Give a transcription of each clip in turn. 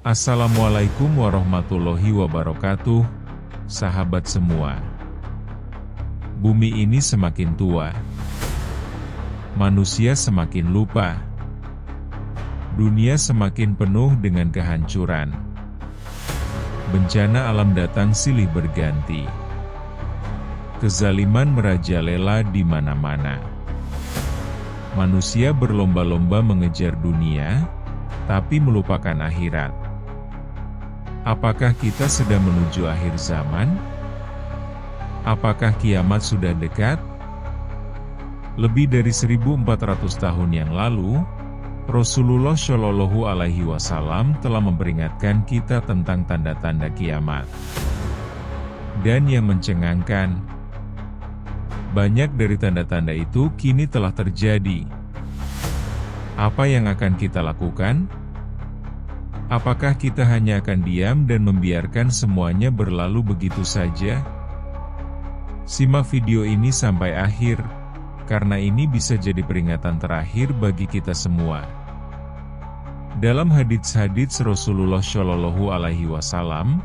Assalamualaikum warahmatullahi wabarakatuh, sahabat semua. Bumi ini semakin tua, manusia semakin lupa, dunia semakin penuh dengan kehancuran. Bencana alam datang silih berganti, kezaliman merajalela di mana-mana. Manusia berlomba-lomba mengejar dunia, tapi melupakan akhirat. Apakah kita sedang menuju akhir zaman? Apakah kiamat sudah dekat? Lebih dari 1400 tahun yang lalu, Rasulullah Shallallahu Alaihi Wasallam telah memperingatkan kita tentang tanda-tanda kiamat. Dan yang mencengangkan, banyak dari tanda-tanda itu kini telah terjadi. Apa yang akan kita lakukan? Apakah kita hanya akan diam dan membiarkan semuanya berlalu begitu saja? Simak video ini sampai akhir, karena ini bisa jadi peringatan terakhir bagi kita semua. Dalam hadits-hadits Rasulullah Shallallahu Alaihi Wasallam,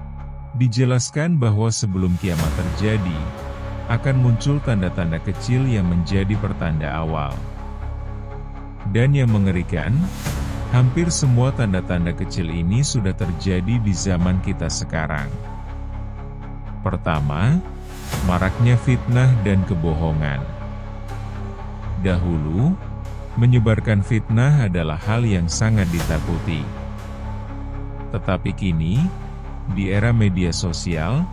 dijelaskan bahwa sebelum kiamat terjadi, akan muncul tanda-tanda kecil yang menjadi pertanda awal. Dan yang mengerikan, hampir semua tanda-tanda kecil ini sudah terjadi di zaman kita sekarang. Pertama, maraknya fitnah dan kebohongan. Dahulu, menyebarkan fitnah adalah hal yang sangat ditakuti. Tetapi kini, di era media sosial,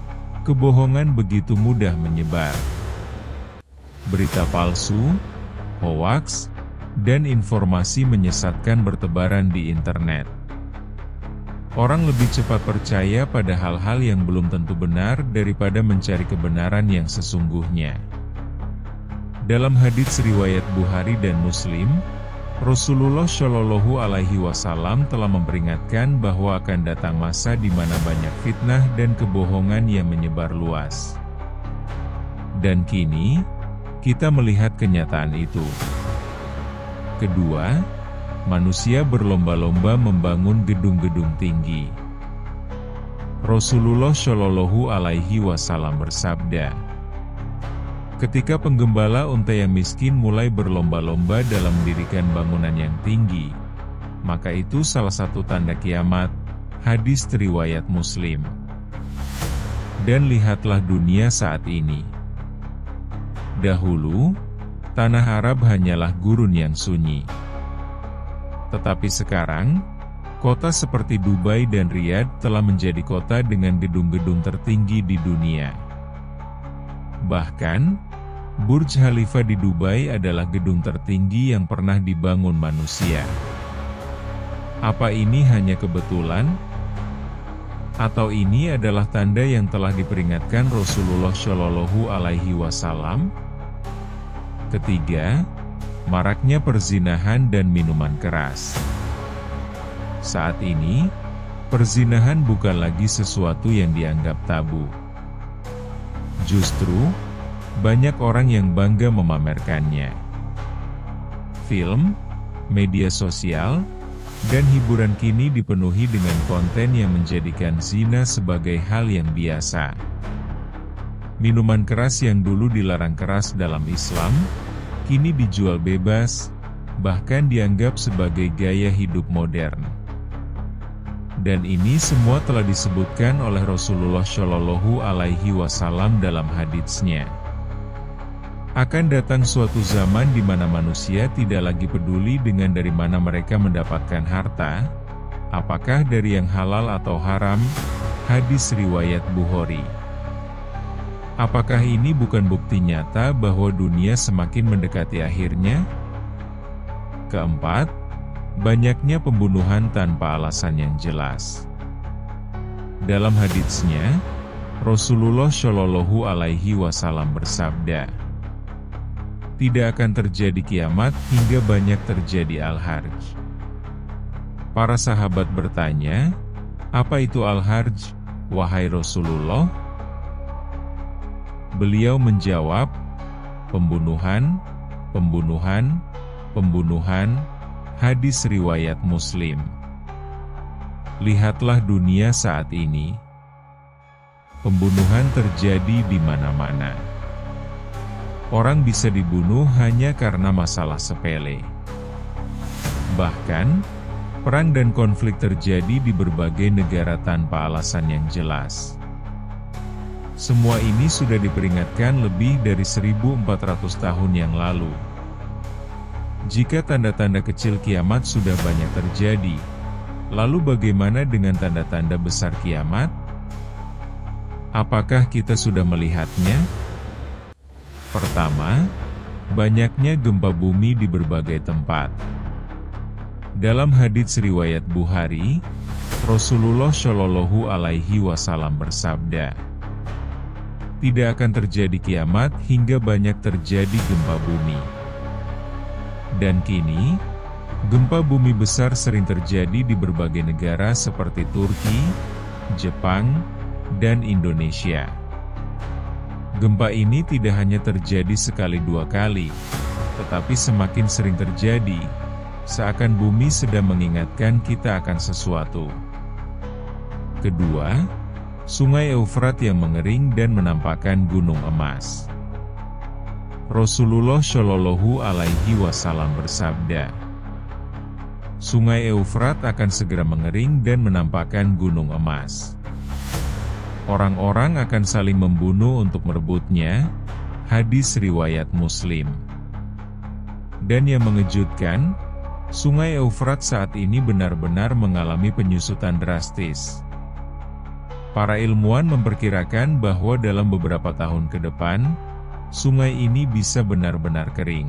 kebohongan begitu mudah menyebar. Berita palsu, hoaks, dan informasi menyesatkan bertebaran di internet. Orang lebih cepat percaya pada hal-hal yang belum tentu benar daripada mencari kebenaran yang sesungguhnya. Dalam hadits riwayat Bukhari dan Muslim, Rasulullah Shallallahu Alaihi Wasallam telah memperingatkan bahwa akan datang masa di mana banyak fitnah dan kebohongan yang menyebar luas. Dan kini, kita melihat kenyataan itu. Kedua, manusia berlomba-lomba membangun gedung-gedung tinggi. Rasulullah Shallallahu Alaihi Wasallam bersabda, ketika penggembala unta yang miskin mulai berlomba-lomba dalam mendirikan bangunan yang tinggi, maka itu salah satu tanda kiamat. Hadis riwayat Muslim. Dan lihatlah dunia saat ini. Dahulu, tanah Arab hanyalah gurun yang sunyi. Tetapi sekarang, kota seperti Dubai dan Riyadh telah menjadi kota dengan gedung-gedung tertinggi di dunia. Bahkan, Burj Khalifa di Dubai adalah gedung tertinggi yang pernah dibangun manusia. Apa ini hanya kebetulan? Atau ini adalah tanda yang telah diperingatkan Rasulullah Shallallahu Alaihi Wasallam? Ketiga, maraknya perzinahan dan minuman keras. Saat ini, perzinahan bukan lagi sesuatu yang dianggap tabu. Justru, banyak orang yang bangga memamerkannya. Film, media sosial, dan hiburan kini dipenuhi dengan konten yang menjadikan zina sebagai hal yang biasa. Minuman keras yang dulu dilarang keras dalam Islam, kini dijual bebas, bahkan dianggap sebagai gaya hidup modern. Dan ini semua telah disebutkan oleh Rasulullah Shallallahu Alaihi Wasallam dalam haditsnya. Akan datang suatu zaman di mana manusia tidak lagi peduli dengan dari mana mereka mendapatkan harta, apakah dari yang halal atau haram. Hadis riwayat Bukhari. Apakah ini bukan bukti nyata bahwa dunia semakin mendekati akhirnya? Keempat, banyaknya pembunuhan tanpa alasan yang jelas. Dalam haditsnya, Rasulullah Shallallahu Alaihi Wasallam bersabda, tidak akan terjadi kiamat hingga banyak terjadi al-harj. Para sahabat bertanya, apa itu al-harj, wahai Rasulullah? Beliau menjawab, pembunuhan, pembunuhan, pembunuhan. Hadis riwayat Muslim. Lihatlah dunia saat ini. Pembunuhan terjadi di mana-mana. Orang bisa dibunuh hanya karena masalah sepele. Bahkan, perang dan konflik terjadi di berbagai negara tanpa alasan yang jelas. Semua ini sudah diperingatkan lebih dari 1400 tahun yang lalu. Jika tanda-tanda kecil kiamat sudah banyak terjadi, lalu bagaimana dengan tanda-tanda besar kiamat? Apakah kita sudah melihatnya? Pertama, banyaknya gempa bumi di berbagai tempat. Dalam hadits riwayat Bukhari, Rasulullah Shallallahu Alaihi Wasallam bersabda, tidak akan terjadi kiamat hingga banyak terjadi gempa bumi. Dan kini, gempa bumi besar sering terjadi di berbagai negara seperti Turki, Jepang, dan Indonesia. Gempa ini tidak hanya terjadi sekali dua kali, tetapi semakin sering terjadi, seakan bumi sedang mengingatkan kita akan sesuatu. Kedua, Sungai Eufrat yang mengering dan menampakkan gunung emas. Rasulullah Shallallahu Alaihi Wasallam bersabda, Sungai Eufrat akan segera mengering dan menampakkan gunung emas. Orang-orang akan saling membunuh untuk merebutnya. Hadis riwayat Muslim. Dan yang mengejutkan, Sungai Eufrat saat ini benar-benar mengalami penyusutan drastis. Para ilmuwan memperkirakan bahwa dalam beberapa tahun ke depan, sungai ini bisa benar-benar kering.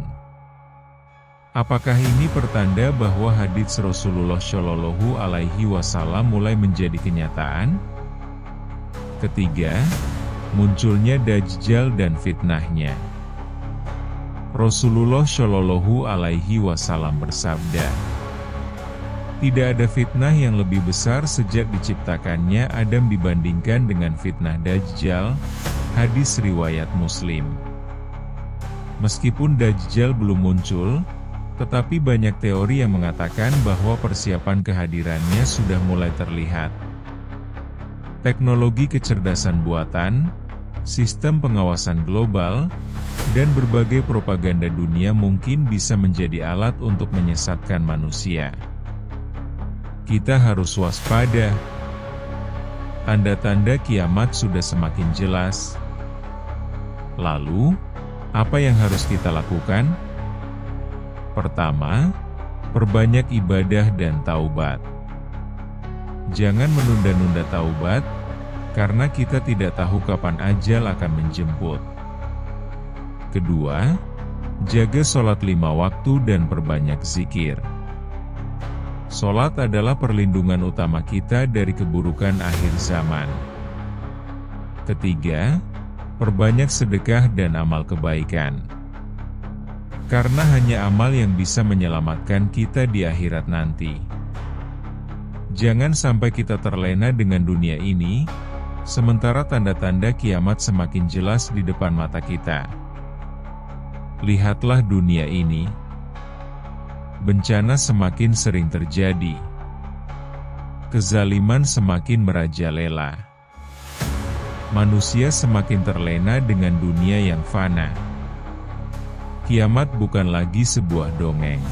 Apakah ini pertanda bahwa hadits Rasulullah Shallallahu Alaihi Wasallam mulai menjadi kenyataan? Ketiga, munculnya Dajjal dan fitnahnya. Rasulullah Shallallahu Alaihi Wasallam bersabda, tidak ada fitnah yang lebih besar sejak diciptakannya Adam dibandingkan dengan fitnah Dajjal. Hadis riwayat Muslim. Meskipun Dajjal belum muncul, tetapi banyak teori yang mengatakan bahwa persiapan kehadirannya sudah mulai terlihat. Teknologi kecerdasan buatan, sistem pengawasan global, dan berbagai propaganda dunia mungkin bisa menjadi alat untuk menyesatkan manusia. Kita harus waspada. Tanda-tanda kiamat sudah semakin jelas. Lalu, apa yang harus kita lakukan? Pertama, perbanyak ibadah dan taubat. Jangan menunda-nunda taubat, karena kita tidak tahu kapan ajal akan menjemput. Kedua, jaga sholat 5 waktu dan perbanyak zikir. Sholat adalah perlindungan utama kita dari keburukan akhir zaman. Ketiga, perbanyak sedekah dan amal kebaikan. Karena hanya amal yang bisa menyelamatkan kita di akhirat nanti. Jangan sampai kita terlena dengan dunia ini, sementara tanda-tanda kiamat semakin jelas di depan mata kita. Lihatlah dunia ini. Bencana semakin sering terjadi. Kezaliman semakin merajalela. Manusia semakin terlena dengan dunia yang fana. Kiamat bukan lagi sebuah dongeng.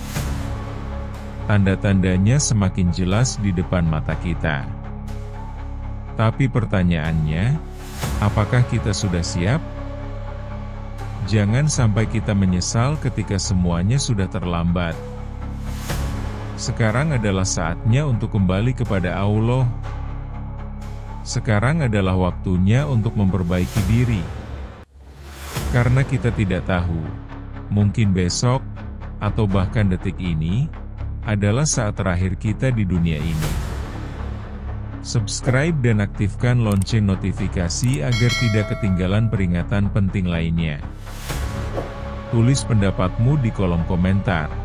Tanda-tandanya semakin jelas di depan mata kita. Tapi pertanyaannya, apakah kita sudah siap? Jangan sampai kita menyesal ketika semuanya sudah terlambat. Sekarang adalah saatnya untuk kembali kepada Allah. Sekarang adalah waktunya untuk memperbaiki diri. Karena kita tidak tahu, mungkin besok, atau bahkan detik ini, adalah saat terakhir kita di dunia ini. Subscribe dan aktifkan lonceng notifikasi agar tidak ketinggalan peringatan penting lainnya. Tulis pendapatmu di kolom komentar.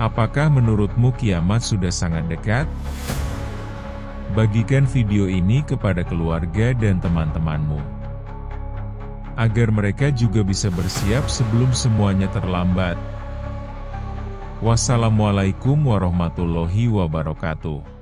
Apakah menurutmu kiamat sudah sangat dekat? Bagikan video ini kepada keluarga dan teman-temanmu, agar mereka juga bisa bersiap sebelum semuanya terlambat. Wassalamualaikum warahmatullahi wabarakatuh.